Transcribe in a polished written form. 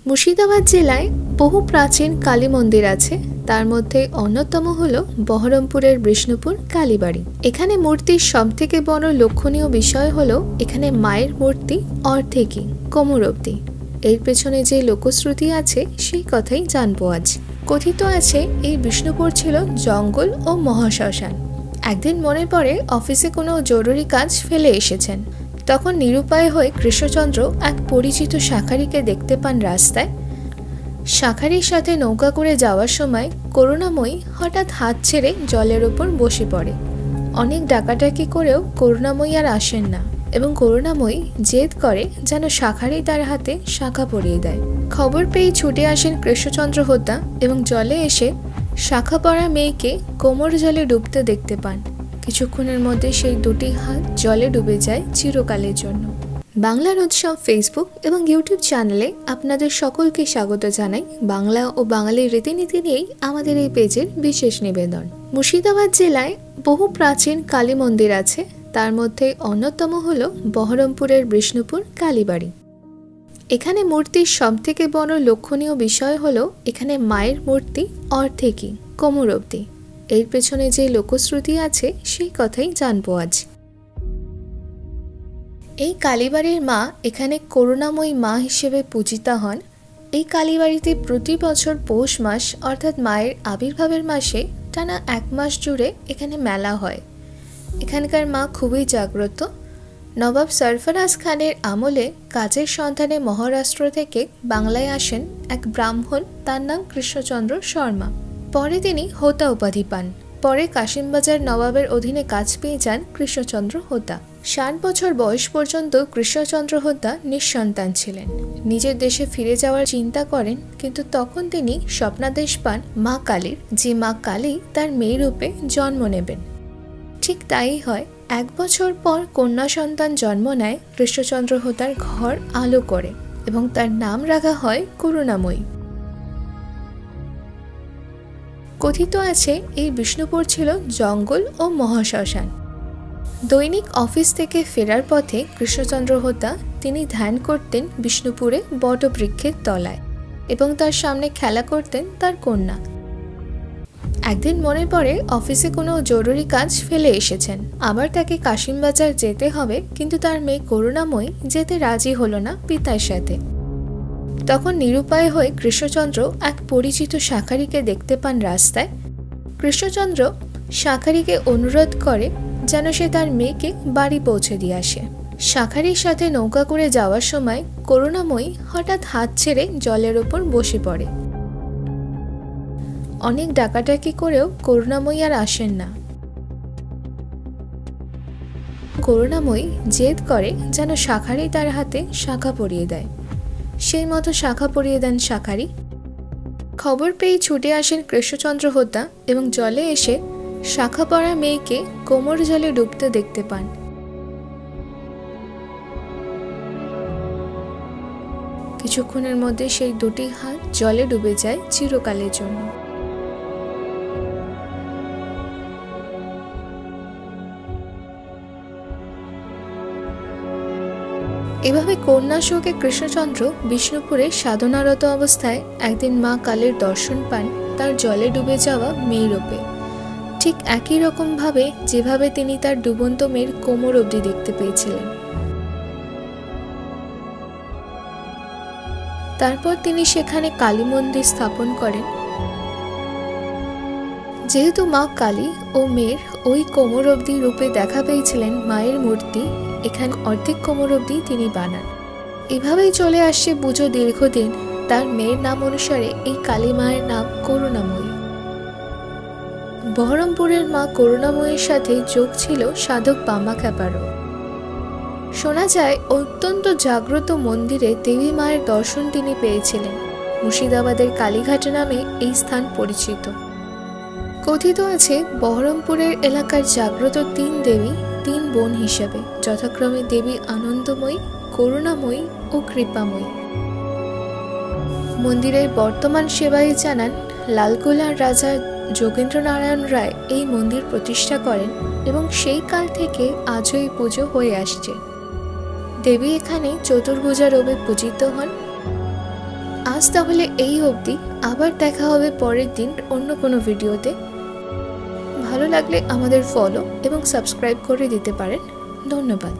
মুর্শিদাবাদ জেলায় বহু প্রাচীন কালী মন্দির আছে। তার মধ্যে অন্যতম হলো বহরমপুরের বিষ্ণুপুর কালীবাড়ি। এখানে মূর্তির সবথেকে বড় লক্ষণীয় বিষয় হলো এখানে মায়ের মূর্তি অর্ধেকই, কোমর অবধি। এর পেছনে যে লোকশ্রুতি আছে সেই কথাই জানবো আজ। কথিত আছে এই বিষ্ণুপুর ছিল জঙ্গল ও মহাশ্মশান। একদিন মনে পড়ে অফিসে কোনো জরুরি কাজ ফেলে এসেছেন। তখন নিরুপায় হয়ে কৃষ্ণচন্দ্র এক পরিচিত শাঁখারীকে দেখতে পান রাস্তায়। শাঁখারীর সাথে নৌকা করে যাওয়ার সময় করুণাময়ী হঠাৎ হাত ছেড়ে জলের ওপর বসে পড়ে। অনেক ডাকাডাকি করেও করুণাময়ী আর আসেন না এবং করুণাময়ী জেদ করে যেন শাঁখারী তার হাতে শাঁখা পরিয়ে দেয়। খবর পেয়ে ছুটে আসেন কৃষ্ণচন্দ্র হোতা এবং জলে এসে শাঁখা পরা মেয়েকে কোমর জলে ডুবতে দেখতে পান। কিছুক্ষণের মধ্যে সেই দুটি হাত জলে ডুবে যায় চিরকালের জন্য। বাংলার উৎসব ফেসবুক এবং ইউটিউব চ্যানেলে আপনাদের সকলকে স্বাগত জানাই। বাংলা ও বাঙালির রীতিনীতি নিয়েই আমাদের এই পেজের বিশেষ নিবেদন। মুর্শিদাবাদ জেলায় বহু প্রাচীন কালী মন্দির আছে। তার মধ্যে অন্যতম হলো বহরমপুরের বিষ্ণুপুর কালীবাড়ি। এখানে মূর্তির সবথেকে বড় লক্ষণীয় বিষয় হলো এখানে মায়ের মূর্তি অর্ধেকই, কোমর অবধি। এর পেছনে যে লোকশ্রুতি আছে সেই কথাই জানবো আজ। এই কালীবাড়ির মা এখানে করুণাময়ী মা হিসেবে পূজিতা হন। এই কালীবাড়িতে প্রতি বছর পৌষ মাস অর্থাৎ মায়ের আবির্ভাবের মাসে টানা 1 মাস জুড়ে এখানে মেলা হয়। এখানকার মা খুবই জাগ্রত। নবাব সরফরাজ খানের আমলে কাজের সন্ধানে মহারাষ্ট্র থেকে বাংলায় আসেন এক ব্রাহ্মণ, তার নাম কৃষ্ণচন্দ্র শর্মা। পরে তিনি হোতা উপাধি পান। পরে কাশিমবাজার নবাবের অধীনে কাজ পেয়ে যান কৃষ্ণচন্দ্র হোতা। 60 বছর বয়স পর্যন্ত কৃষ্ণচন্দ্র হোতা নিঃসন্তান ছিলেন। নিজের দেশে ফিরে যাওয়ার চিন্তা করেন, কিন্তু তখন তিনি স্বপ্নাদেশ পান মা কালীর, যে মা কালী তার মেয়ে রূপে জন্ম নেবেন। ঠিক তাই হয়। 1 বছর পর কন্যা সন্তান জন্ম নেয়। কৃষ্ণচন্দ্র হোতার ঘর আলো করে এবং তার নাম রাখা হয় করুণাময়ী। কথিত আছে এই বিষ্ণুপুর ছিল জঙ্গল ও মহাশ্মশান। দৈনিক অফিস থেকে ফেরার পথে কৃষ্ণচন্দ্র হোতা তিনি ধ্যান করতেন বিষ্ণুপুরে বটবৃক্ষের তলায় এবং তার সামনে খেলা করতেন তার কন্যা। একদিন মনে পড়ে অফিসে কোনো জরুরি কাজ ফেলে এসেছেন। আবার তাকে কাশিমবাজার যেতে হবে, কিন্তু তার মেয়ে করুণাময়ী যেতে রাজি হলো না পিতার সাথে। তখন নিরুপায় হয়ে কৃষ্ণচন্দ্র এক পরিচিত শাঁখারীকে দেখতে পান রাস্তায়। কৃষ্ণচন্দ্র শাঁখারীকে অনুরোধ করে যেন সে তার মেয়েকে বাড়ি পৌঁছে দিয়ে আসে। শাঁখারীর সাথে নৌকা করে যাওয়ার সময় করুণাময়ী হঠাৎ হাত ছেড়ে জলের ওপর বসে পড়ে। অনেক ডাকাডাকি করেও করুণাময়ী আর আসেন না। করুণাময়ী জেদ করে যেন শাঁখারী তার হাতে শাঁখা পরিয়ে দেয়। সেই মতো শাঁখা পরিয়ে দেন শাঁখারী। খবর পেয়ে ছুটে আসেন কৃষ্ণচন্দ্র হোতা এবং জলে এসে শাঁখা পরা মেয়েকে কোমর জলে ডুবতে দেখতে পান। কিছুক্ষণের মধ্যে সেই দুটি হাত জলে ডুবে যায় চিরকালের জন্য। এভাবে কন্যা শোকে কৃষ্ণচন্দ্র বিষ্ণুপুরে সাধনারত অবস্থায় একদিন মা কালীর দর্শন পান তার জলে ডুবে যাওয়া মেয়ের রূপে। ঠিক একই রকম ভাবে যেভাবে তিনি তার ডুবন্ত মেয়ের কোমর অবধি দেখতে পেয়েছিলেন। তারপর তিনি সেখানে কালী মন্দির স্থাপন করেন। যেহেতু মা কালী ও মেয়ের ওই কোমর অবধি রূপে দেখা পেয়েছিলেন মায়ের মূর্তি, এখানে অর্ধেক কোমর অবধি তিনি বানান। এভাবেই চলে আসছে পুজো দীর্ঘদিন। তার মেয়ের নাম অনুসারে এই কালী মায়ের নাম করুণাময়ী। বহরমপুরের মা করুণাময়ীর সাথে যোগ ছিল সাধক বামা খ্যাপারও। শোনা যায় অত্যন্ত জাগ্রত মন্দিরে দেবী মায়ের দর্শন তিনি পেয়েছিলেন। মুর্শিদাবাদের কালীঘাট নামে এই স্থান পরিচিত। কথিত আছে বহরমপুরের এলাকার জাগ্রত 3 দেবী 3 বোন হিসেবে, যথাক্রমে দেবী আনন্দময়ী, করুণাময়ী ও কৃপাময়ী। মন্দিরের বর্তমান সেবায়ী জানান লালগোলার রাজা যোগেন্দ্রনারায়ণ রায় এই মন্দির প্রতিষ্ঠা করেন এবং সেই কাল থেকে আজও এই পুজো হয়ে আসছে। দেবী এখানে চতুর্ভুজা রূপে পূজিত হন। আজ আজ তাহলে এই অবধি, আবার দেখা হবে পরের দিন অন্য কোনো ভিডিওতে। ভালো লাগলে আমাদের ফলো এবং সাবস্ক্রাইব করে দিতে পারেন। ধন্যবাদ।